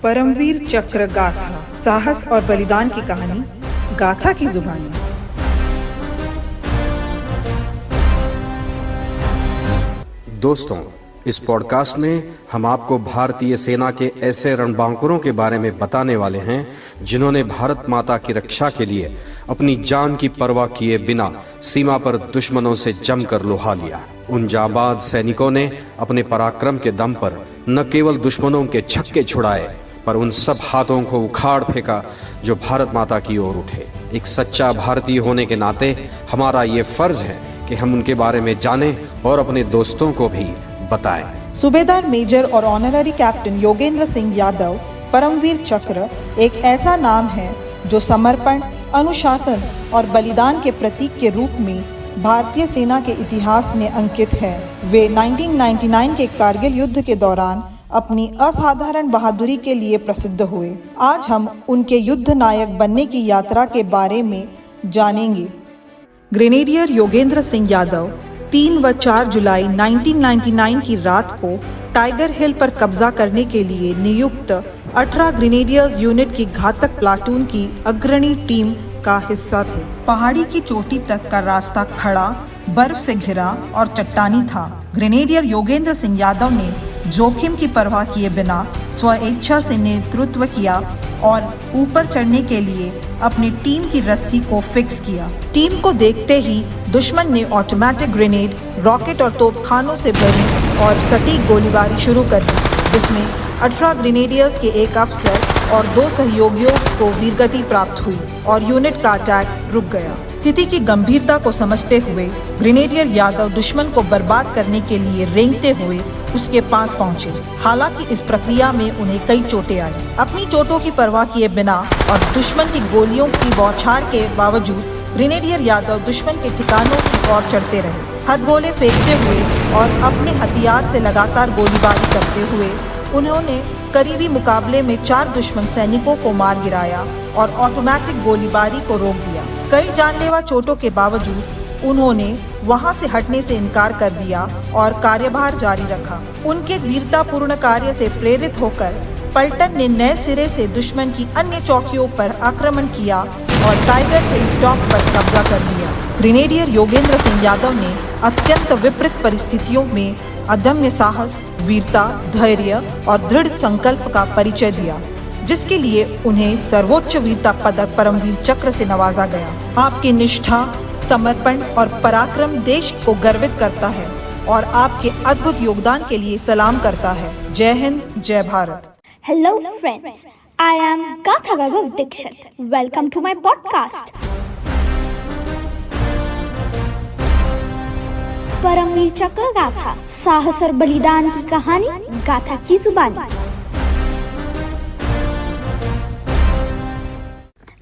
परमवीर चक्र गाथा, साहस और बलिदान की कहानी गाथा की जुबानी। दोस्तों, इस पॉडकास्ट में हम आपको भारतीय सेना के ऐसे रणबांकुरों के बारे में बताने वाले हैं जिन्होंने भारत माता की रक्षा के लिए अपनी जान की परवाह किए बिना सीमा पर दुश्मनों से जमकर लोहा लिया। उन जांबाज सैनिकों ने अपने पराक्रम के दम पर न केवल दुश्मनों के छक्के छुड़ाए, पर उन सब हाथों को उखाड़ फेंका जो भारत माता की ओर उठे। एक सच्चा भारतीय होने के नाते हमारा ये फर्ज है कि हम उनके बारे में जानें और अपने दोस्तों को भी बताएं। सूबेदार मेजर और ऑनररी कैप्टन योगेंद्र सिंह यादव परमवीर चक्र एक ऐसा नाम है जो समर्पण, अनुशासन और बलिदान के प्रतीक के रूप में भारतीय सेना के इतिहास में अंकित है। वे 1999 के कारगिल युद्ध के दौरान अपनी असाधारण बहादुरी के लिए प्रसिद्ध हुए। आज हम उनके युद्ध नायक बनने की यात्रा के बारे में जानेंगे। ग्रेनेडियर योगेंद्र सिंह यादव 3 व 4 जुलाई 1999 की रात को टाइगर हिल पर कब्जा करने के लिए नियुक्त 18 ग्रेनेडियर्स यूनिट की घातक प्लाटून की अग्रणी टीम का हिस्सा थे। पहाड़ी की चोटी तक का रास्ता खड़ा, बर्फ से घिरा और चट्टानी था। ग्रेनेडियर योगेंद्र सिंह यादव ने जोखिम की परवाह किए बिना स्वेच्छा से नेतृत्व किया और ऊपर चढ़ने के लिए अपनी टीम की रस्सी को फिक्स किया। टीम को देखते ही दुश्मन ने ऑटोमेटिक ग्रेनेड, रॉकेट और तोपखानों से भरी और सटीक गोलीबारी शुरू कर दी, जिसमें 18 ग्रेनेडियर्स के एक अफसर और 2 सहयोगियों को वीरगति प्राप्त हुई और यूनिट का अटैक रुक गया। स्थिति की गंभीरता को समझते हुए ग्रेनेडियर यादव दुश्मन को बर्बाद करने के लिए रेंगते हुए उसके पास पहुंचे। हालांकि इस प्रक्रिया में उन्हें कई चोटें आई। अपनी चोटों की परवाह किए बिना और दुश्मन की गोलियों की बौछार के बावजूद ग्रेनेडियर यादव दुश्मन के ठिकानों की ओर चढ़ते रहे, हथगोले फेंकते हुए और अपने हथियार से लगातार गोलीबारी करते हुए उन्होंने करीबी मुकाबले में 4 दुश्मन सैनिकों को मार गिराया और ऑटोमेटिक गोलीबारी को रोक दिया। कई जानलेवा चोटों के बावजूद उन्होंने वहां से हटने से इनकार कर दिया और कार्यभार जारी रखा। उनके वीरतापूर्ण कार्य से प्रेरित होकर पलटन ने नए सिरे से दुश्मन की अन्य चौकियों पर आक्रमण किया और टाइगर हिल टॉप पर कब्जा कर लिया। ग्रेनेडियर योगेंद्र सिंह यादव ने अत्यंत विपरीत परिस्थितियों में अदम्य साहस, वीरता, धैर्य और दृढ़ संकल्प का परिचय दिया, जिसके लिए उन्हें सर्वोच्च वीरता पदक परमवीर चक्र से नवाजा गया। आपकी निष्ठा, समर्पण और पराक्रम देश को गर्वित करता है और आपके अद्भुत योगदान के लिए सलाम करता है। जय हिंद, जय Bharat. Hello friends, I am Gatha Vaibhav Dixit. Welcome to my podcast. Paramvir चक्र गाथा, साहस और बलिदान की कहानी गाथा की जुबानी।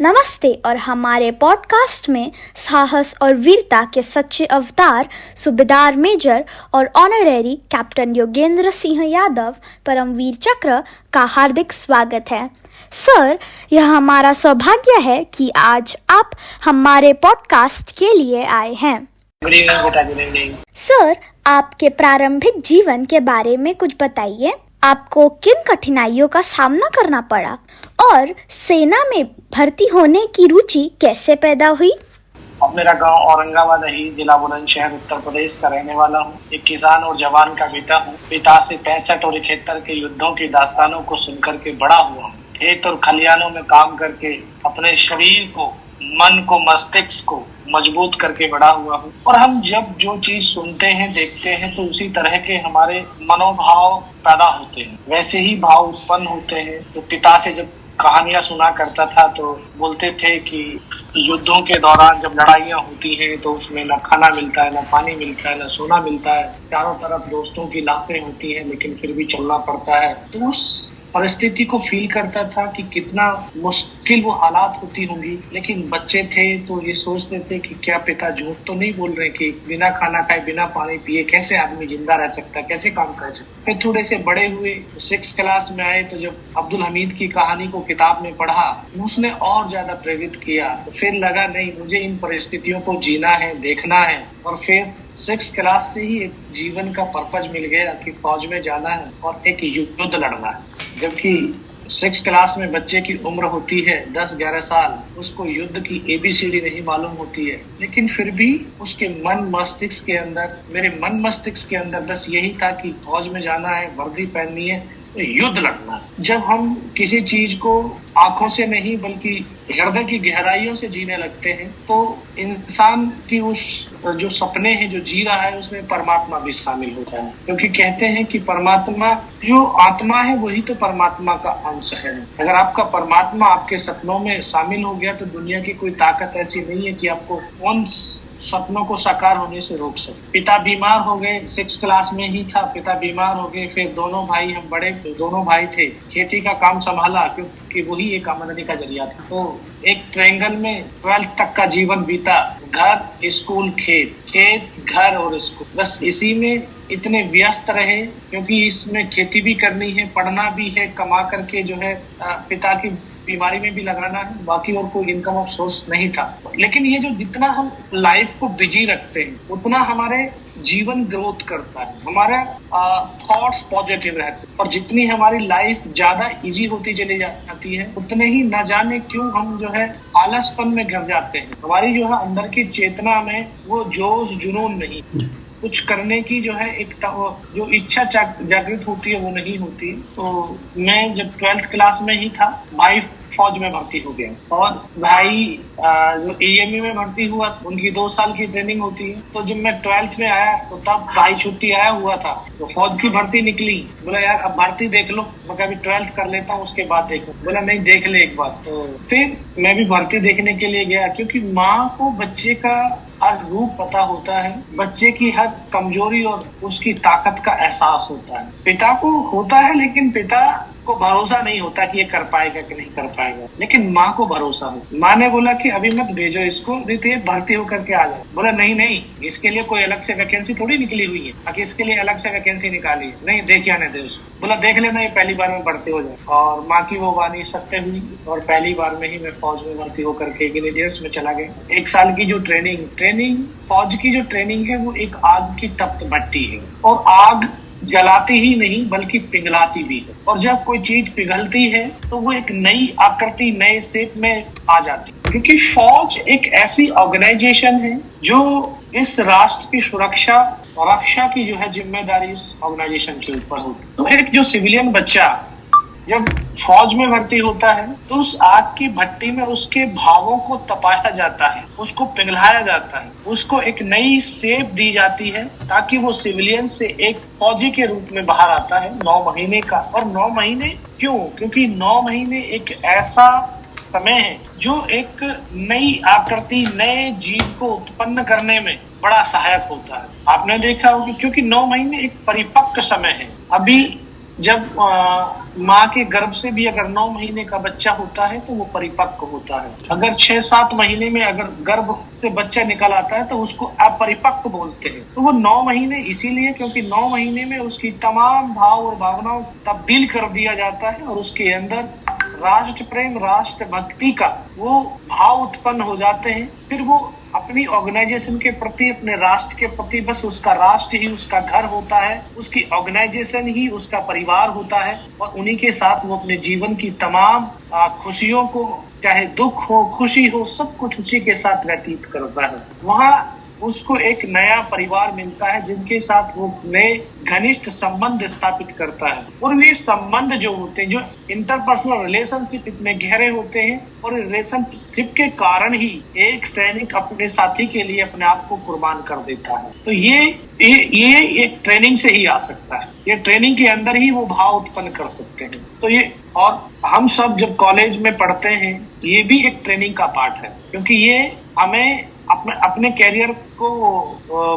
नमस्ते और हमारे पॉडकास्ट में साहस और वीरता के सच्चे अवतार सूबेदार मेजर और ऑनररी कैप्टन योगेंद्र सिंह यादव परमवीर चक्र का हार्दिक स्वागत है। सर, यह हमारा सौभाग्य है कि आज आप हमारे पॉडकास्ट के लिए आए हैं। गुड इवनिंग बेटा, गुड इवनिंग। सर, आपके प्रारंभिक जीवन के बारे में कुछ बताइए। आपको किन कठिनाइयों का सामना करना पड़ा और सेना में भर्ती होने की रुचि कैसे पैदा हुई? अब मेरा गांव औरंगाबाद है, जिला बुलंदशहर, उत्तर प्रदेश का रहने वाला हूँ। एक किसान और जवान का बेटा हूँ। पिता से 65 और 71 के युद्धों की दास्तानों को सुनकर के बड़ा हुआ हूँ। खेत और खलियानों में काम करके अपने शरीर को, मन को, मस्तिष्क को मजबूत करके बड़ा हुआ हूँ। और हम जब जो चीज सुनते हैं, देखते हैं, तो उसी तरह के हमारे मनोभाव पैदा होते हैं, वैसे ही भाव उत्पन्न होते हैं। तो पिता से जब कहानियां सुना करता था तो बोलते थे कि युद्धों के दौरान जब लड़ाइयां होती हैं तो उसमें न खाना मिलता है, न पानी मिलता है, न सोना मिलता है, चारों तरफ दोस्तों की लाशें होती हैं, लेकिन फिर भी चलना पड़ता है। तो उस परिस्थिति को फील करता था कि कितना मुश्किल वो हालात होती होंगी। लेकिन बच्चे थे तो ये सोचते थे कि क्या पिता झूठ तो नहीं बोल रहे कि बिना खाना खाए, बिना पानी पिए कैसे आदमी जिंदा रह सकता, कैसे काम कर सकता। फिर थोड़े से बड़े हुए, 6 क्लास में आए तो जब अब्दुल हमीद की कहानी को किताब में पढ़ा, उसने और ज्यादा प्रेरित किया। तो फिर लगा नहीं, मुझे इन परिस्थितियों को जीना है, देखना है। और फिर 6 क्लास से ही एक जीवन का पर्पज मिल गया कि फौज में जाना है और एक युद्ध लड़ना है। जबकि 6 क्लास में बच्चे की उम्र होती है 10-11 साल, उसको युद्ध की ABCD नहीं मालूम होती है, लेकिन फिर भी उसके मन मस्तिष्क के अंदर, मेरे मन मस्तिष्क के अंदर बस यही था कि फौज में जाना है, वर्दी पहननी है, युद्ध लड़ना। जब हम किसी चीज को आंखों से नहीं बल्कि हृदय की गहराइयों से जीने लगते हैं तो इंसान की उस जो सपने हैं जो जी रहा है उसमें परमात्मा भी शामिल होता है, क्योंकि कहते हैं कि परमात्मा जो आत्मा है वही तो परमात्मा का अंश है। अगर आपका परमात्मा आपके सपनों में शामिल हो गया तो दुनिया की कोई ताकत ऐसी नहीं है कि आपको उन सपनों को साकार होने से रोक सके। पिता बीमार हो गए, 6 क्लास में ही था, पिता बीमार हो गए, फिर दोनों भाई, हम बड़े दोनों भाई थे, खेती का काम संभाला क्योंकि वही एक आमदनी का जरिया था। तो एक ट्रायंगल में 12th तक का जीवन बीता, घर स्कूल खेत, खेत घर और स्कूल, बस इसी में इतने व्यस्त रहे, क्योंकि इसमें खेती भी करनी है, पढ़ना भी है, कमा करके जो है पिता की बीमारी में भी लगाना है, बाकी और कोई इनकम ऑफ सोर्स नहीं था। लेकिन ये जो जितना हम लाइफ को बिजी रखते हैं उतना हमारे जीवन ग्रोथ करता है, हमारा थॉट्स पॉजिटिव रहते हैं, और जितनी हमारी लाइफ ज्यादा इजी होती चली जाती है उतने ही न जाने क्यों हम जो है आलसपन में गिर जाते हैं। हमारी जो है अंदर की चेतना में वो जोश जुनून नहीं, कुछ करने की जो है एक जो इच्छा जागृत होती है वो नहीं होती। तो मैं जब 12th क्लास में ही था, भाई फौज में भर्ती हो गया और भाई जो AME में भर्ती हुआ था, उनकी 2 साल की ट्रेनिंग होती है। तो जब मैं 12th में आया तो तब भाई छुट्टी आया हुआ था, तो फौज की भर्ती निकली। बोला यार अब भर्ती देख लो, मैं कभी 12th कर लेता हूँ उसके बाद देखो। बोला नहीं देख ले एक बार। तो फिर मैं भी भर्ती देखने के लिए गया, क्योंकि माँ को बच्चे का हर रूप पता होता है, बच्चे की हर कमजोरी और उसकी ताकत का एहसास होता है। पिता को होता है लेकिन पिता को भरोसा नहीं होता कि ये कर पाएगा कि नहीं कर पाएगा, लेकिन माँ को भरोसा हो। माँ ने बोला कि अभी मत भेजो इसको, नहीं भर्ती होकर के आ जाए। बोला नहीं नहीं, इसके लिए कोई अलग से वैकेंसी थोड़ी निकली हुई है, बाकी इसके लिए अलग से वैकेंसी निकाली है, नहीं देख आने दे उसको। बोला देख लेना, ये पहली बार में भर्ती हो जाए। और माँ की वो वाणी सत्य हुई और पहली बार में ही मैं फौज में भर्ती होकर के ग्रेनेडियर्स में चला गया। 1 साल की जो ट्रेनिंग फौज की जो ट्रेनिंग है वो एक आग की तप्त भट्टी है, और आग जलाती ही नहीं बल्कि पिघलाती भी है, और जब कोई चीज पिघलती है तो वो एक नई आकृति, नए शेप में आ जाती है। क्योंकि फौज एक ऐसी ऑर्गेनाइजेशन है जो इस राष्ट्र की सुरक्षा और रक्षा की जो है जिम्मेदारी इस ऑर्गेनाइजेशन के ऊपर होती है। तो एक जो सिविलियन बच्चा जब फौज में भर्ती होता है तो उस आग की भट्टी में उसके भावों को तपाया जाता है, उसको पिघलाया जाता है, उसको एक नई शेप दी जाती है ताकि वो सिविलियन से एक फौजी के रूप में बाहर आता है 9 महीने का। और 9 महीने क्यों? क्योंकि 9 महीने एक ऐसा समय है जो एक नई आकृति, नए जीव को उत्पन्न करने में बड़ा सहायक होता है। आपने देखा होगा क्योंकि 9 महीने एक परिपक्व समय है। अभी जब माँ के गर्भ से भी अगर 9 महीने का बच्चा होता है तो वो परिपक्व होता है। अगर 6-7 महीने में अगर गर्भ से बच्चा निकल आता है तो उसको अपरिपक्व बोलते हैं। तो वो 9 महीने इसीलिए क्योंकि 9 महीने में उसकी तमाम भाव और भावनाओं तब्दील कर दिया जाता है और उसके अंदर राष्ट्र प्रेम, राष्ट्र भक्ति का वो भाव उत्पन्न हो जाते हैं। फिर वो अपनी ऑर्गेनाइजेशन के प्रति, अपने राष्ट्र के प्रति, बस उसका राष्ट्र ही उसका घर होता है, उसकी ऑर्गेनाइजेशन ही उसका परिवार होता है, और उन्हीं के साथ वो अपने जीवन की तमाम खुशियों को, चाहे दुख हो खुशी हो, सब कुछ उसी के साथ व्यतीत करता है। वहाँ उसको एक नया परिवार मिलता है जिनके साथ वो नए घनिष्ठ संबंध स्थापित करता है। और ये संबंध जो होते हैं, जो इंटरपर्सनल रिलेशनशिप इतने गहरे होते हैं, और रिलेशनशिप के कारण ही एक सैनिक अपने साथी के लिए अपने आप को कुर्बान कर देता है। तो ये एक ट्रेनिंग से ही आ सकता है, ये ट्रेनिंग के अंदर ही वो भाव उत्पन्न कर सकते हैं। तो ये, और हम सब जब कॉलेज में पढ़ते हैं ये भी एक ट्रेनिंग का पार्ट है, क्योंकि ये हमें अपने कैरियर को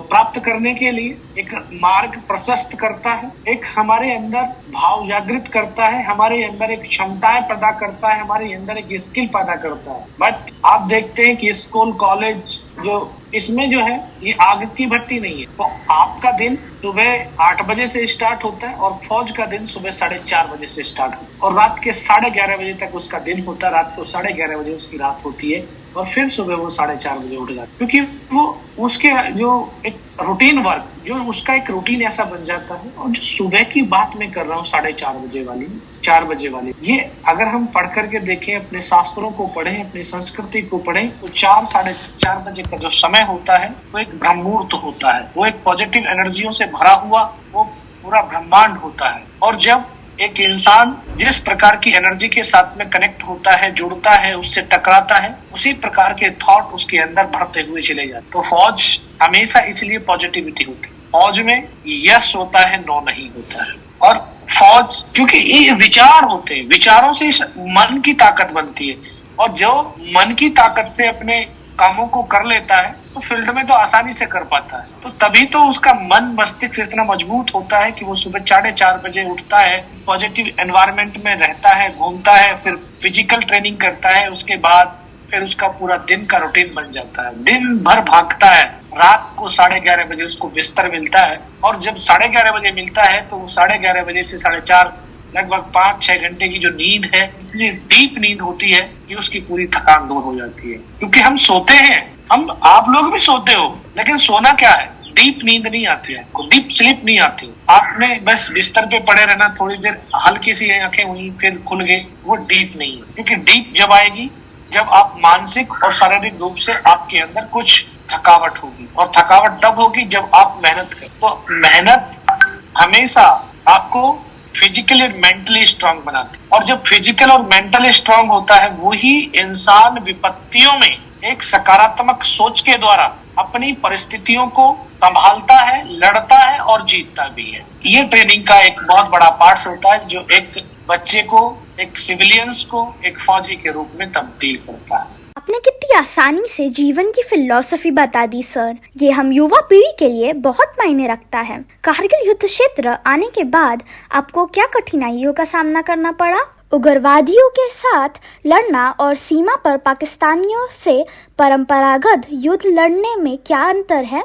प्राप्त करने के लिए एक मार्ग प्रशस्त करता है, एक हमारे अंदर भाव जागृत करता है, हमारे अंदर एक क्षमताएं पैदा करता है, हमारे अंदर एक स्किल पैदा करता है। बट आप देखते हैं कि स्कूल कॉलेज जो इसमें जो है ये आग की भट्टी नहीं है। तो आपका दिन सुबह 8 बजे से स्टार्ट होता है और फौज का दिन सुबह 4:30 बजे से स्टार्ट होता है, और रात के 11:30 बजे तक उसका दिन होता है। रात को 11:30 बजे उसकी रात होती है और फिर सुबह वो 4:30 बजे उठ जाता है, क्योंकि वो उस उसके जो एक रूटीन वर्क, जो उसका एक रूटीन ऐसा बन जाता है। और जो सुबह की बात मैं कर रहा हूँ 4 बजे वाली, ये अगर हम पढ़ करके देखें, अपने शास्त्रों को पढ़ें, अपनी संस्कृति को पढ़ें, तो 4-4:30 बजे का जो समय होता है वो एक ब्रह्ममुहूर्त होता है। वो एक पॉजिटिव एनर्जियों से भरा हुआ वो पूरा ब्रह्मांड होता है। और जब एक इंसान जिस प्रकार की एनर्जी के साथ में कनेक्ट होता है, जुड़ता है, उससे टकराता है, उसी प्रकार के थॉट उसके अंदर बढ़ते हुए चले जाते। तो फौज हमेशा इसलिए पॉजिटिविटी होती है। फौज में यस होता है, नो नहीं होता है। और फौज, क्योंकि ये विचार होते हैं, विचारों से मन की ताकत बनती है। और जो मन की ताकत से अपने कामों को कर लेता है तो फील्ड में तो आसानी से कर पाता है। तो तभी तो उसका मन मस्तिष्क इतना मजबूत होता है कि वो सुबह 4:30 बजे उठता है, पॉजिटिव एनवायरनमेंट में रहता है, घूमता है, फिर फिजिकल ट्रेनिंग करता है, उसके बाद फिर उसका पूरा दिन का रूटीन बन जाता है। दिन भर भागता है, रात को 11:30 बजे उसको बिस्तर मिलता है। और जब 11:30 बजे मिलता है तो वो 11:30 बजे से 4:30 लगभग 5-6 घंटे की जो नींद है, इतनी डीप नींद होती है कि उसकी पूरी थकान दूर हो जाती है। क्योंकि हम सोते हैं, आप लोग भी सोते हो, लेकिन सोना क्या है, डीप नींद नहीं आती है, डीप स्लीप नहीं आती। आपने बस बिस्तर पे पड़े रहना, थोड़ी देर हल्की सी आंखें हुई फिर खुल गई, वो डीप नहीं है। क्योंकि डीप जब आएगी जब आप मानसिक और शारीरिक रूप से आपके अंदर कुछ थकावट होगी। और थकावट तब होगी जब आप मेहनत करें। तो मेहनत हमेशा आपको फिजिकली और मेंटली स्ट्रांग बनाती है। और जब फिजिकल और मेंटली स्ट्रांग होता है, वही इंसान विपत्तियों में एक सकारात्मक सोच के द्वारा अपनी परिस्थितियों को संभालता है, लड़ता है और जीतता भी है। ये ट्रेनिंग का एक बहुत बड़ा पार्ट होता है जो एक बच्चे को, एक सिविलियंस को एक फौजी के रूप में तब्दील करता है। आपने कितनी आसानी से जीवन की फिलॉसफी बता दी सर। ये हम युवा पीढ़ी के लिए बहुत मायने रखता है। कारगिल युद्ध क्षेत्र आने के बाद आपको क्या कठिनाइयों का सामना करना पड़ा? उग्रवादियों के साथ लड़ना और सीमा पर पाकिस्तानियों से परंपरागत युद्ध लड़ने में क्या अंतर है?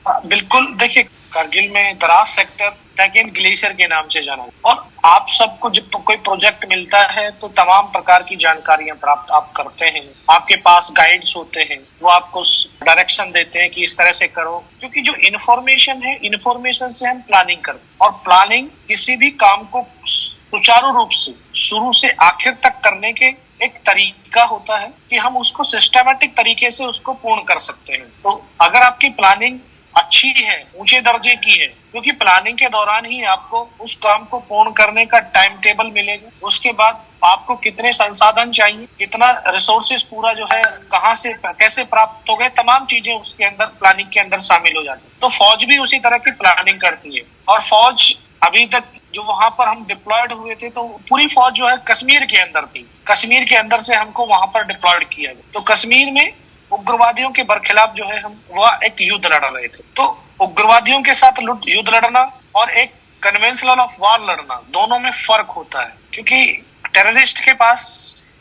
बिल्कुल, देखिए कारगिल में द्रास सेक्टर टैकेन ग्लेशियर के नाम से जाना। और आप सबको जब कोई प्रोजेक्ट मिलता है तो तमाम प्रकार की जानकारियां प्राप्त आप करते हैं। आपके पास गाइड्स होते हैं, वो आपको डायरेक्शन देते हैं कि इस तरह से करो। क्योंकि जो इन्फॉर्मेशन है, इन्फॉर्मेशन से हम प्लानिंग करते हैं। और प्लानिंग किसी भी काम को सुचारू रूप से शुरू से आखिर तक करने के एक तरीका होता है कि हम उसको सिस्टमैटिक तरीके से उसको पूर्ण कर सकते हैं। तो अगर आपकी प्लानिंग अच्छी है, ऊंचे दर्जे की है, क्योंकि प्लानिंग के दौरान ही आपको उस काम को पूर्ण करने का टाइम टेबल मिलेगा। उसके बाद आपको कितने संसाधन चाहिए, कितना रिसोर्सेज पूरा जो है कहाँ से कैसे प्राप्त हो गए, तमाम चीजें उसके अंदर प्लानिंग के अंदर शामिल हो जाती है। तो फौज भी उसी तरह की प्लानिंग करती है। और फौज अभी तक जो वहां पर हम डिप्लॉयड हुए थे, तो पूरी फौज जो है कश्मीर के अंदर थी। कश्मीर के अंदर से हमको वहां पर डिप्लॉयड किया गया। तो कश्मीर में उग्रवादियों के बरखिलाफ जो है हम वह एक युद्ध लड़ रहे थे। तो उग्रवादियों के साथ युद्ध लड़ना और एक कन्वेंशनल ऑफ वार लड़ना, दोनों में फर्क होता है। क्योंकि टेररिस्ट के पास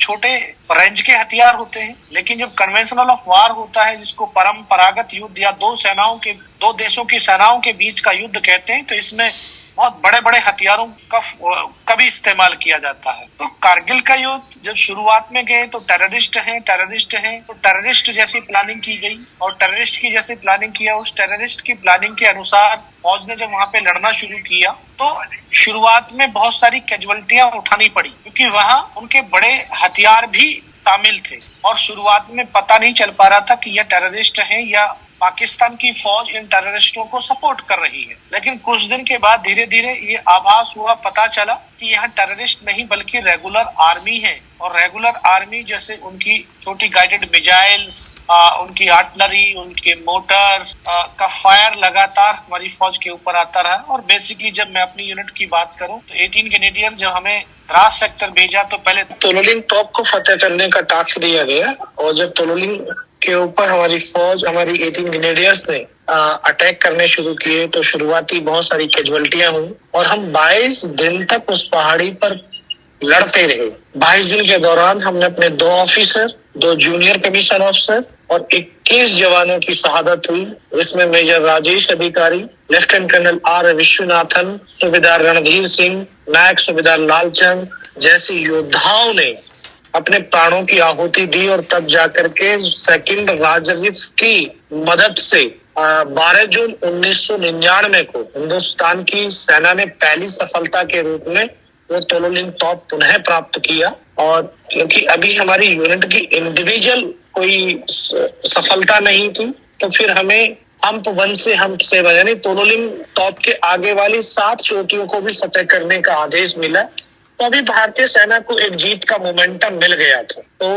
छोटे रेंज के हथियार होते हैं, लेकिन जब कन्वेंशनल ऑफ वार होता है, जिसको परंपरागत युद्ध या दो देशों की सेनाओं के बीच का युद्ध कहते हैं, तो इसमें बहुत बड़े बड़े हथियारों का भी इस्तेमाल किया जाता है। तो कारगिल का युद्ध जब शुरुआत में गए तो टेररिस्ट हैं तो टेररिस्ट जैसी प्लानिंग की गई और टेररिस्ट की जैसी प्लानिंग किया। उस टेररिस्ट की प्लानिंग के अनुसार फौज ने जब वहां पे लड़ना शुरू किया तो शुरुआत में बहुत सारी कैजुअल्टियां उठानी पड़ी, क्योंकि वहां उनके बड़े हथियार भी शामिल थे। और शुरुआत में पता नहीं चल पा रहा था कि यह टेररिस्ट हैं या पाकिस्तान की फौज इन टेररिस्टों को सपोर्ट कर रही है। लेकिन कुछ दिन के बाद धीरे धीरे ये आभास हुआ, पता चला कि यहाँ टेररिस्ट नहीं बल्कि रेगुलर आर्मी है। और रेगुलर आर्मी जैसे उनकी छोटी गाइडेड मिसाइल्स, उनकी आर्टिलरी, उनके मोटर्स का फायर लगातार हमारी फौज के ऊपर आता रहा। और बेसिकली जब मैं अपनी यूनिट की बात करूं तो 18 कैनेडियन जब हमें द्रास सेक्टर भेजा तो पहले तोलोलिंग टॉप को फतेह करने का टास्क दिया गया। और जब तोलोलिंग के ऊपर हमारी 18 ग्रेनेडियर्स ने अटैक करने शुरू किए तो शुरुआती बहुत सारी कैजुअल्टियां हुई और हम 22 दिन तक उस पहाड़ी पर लड़ते रहे। 22 दिन के दौरान हमने अपने 2 ऑफिसर, 2 जूनियर कमीशन ऑफिसर और 21 जवानों की शहादत हुई। इसमें मेजर राजेश अधिकारी, लेफ्टिनेंट कर्नल आर विश्वनाथन, सूबेदार रणधीर सिंह, नायक सूबेदार लालचंद जैसे योद्धाओं ने अपने प्राणों की आहुति दी और तब जाकर के सेकंड राजरिफ की मदद से 12 जून 1999 को हिंदुस्तान की सेना ने पहली सफलता के रूप में वो तोलोलिंग तोप पुनः प्राप्त किया। और क्योंकि अभी हमारी यूनिट की इंडिविजुअल कोई सफलता नहीं थी, तो फिर हमें हम्प 1 से हम्प 7 यानी तोलोलिंग तोप के आगे वाली 7 चोटियों को भी फतेह करने का आदेश मिला। तो अभी भारतीय सेना को एक जीत का मोमेंटम मिल गया था। तो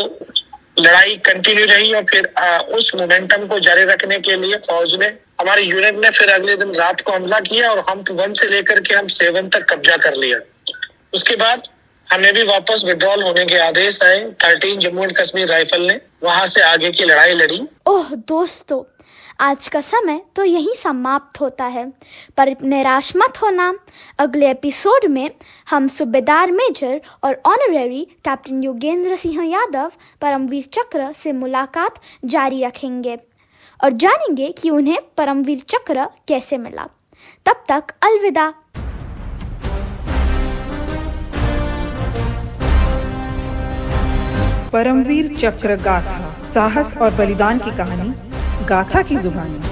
लड़ाई कंटिन्यू रही और फिर उस मोमेंटम को जारी रखने के लिए फौज ने, हमारी यूनिट ने फिर अगले दिन रात को हमला किया और हम्प 1 से लेकर के हम्प 7 तक कब्जा कर लिया। उसके बाद हमें भी वापस विड्रॉल होने के आदेश आए। 13 जम्मू एंड कश्मीर राइफल ने वहां से आगे की लड़ाई लड़ी। ओह दोस्तों, आज का समय तो यहीं समाप्त होता है, पर निराश मत होना। अगले एपिसोड में हम सूबेदार मेजर और ऑनरेरी कैप्टन योगेंद्र सिंह यादव परमवीर चक्र से मुलाकात जारी रखेंगे और जानेंगे कि उन्हें परमवीर चक्र कैसे मिला। तब तक अलविदा। परमवीर चक्र गाथा, साहस और बलिदान की कहानी, गाथा की जुबानी।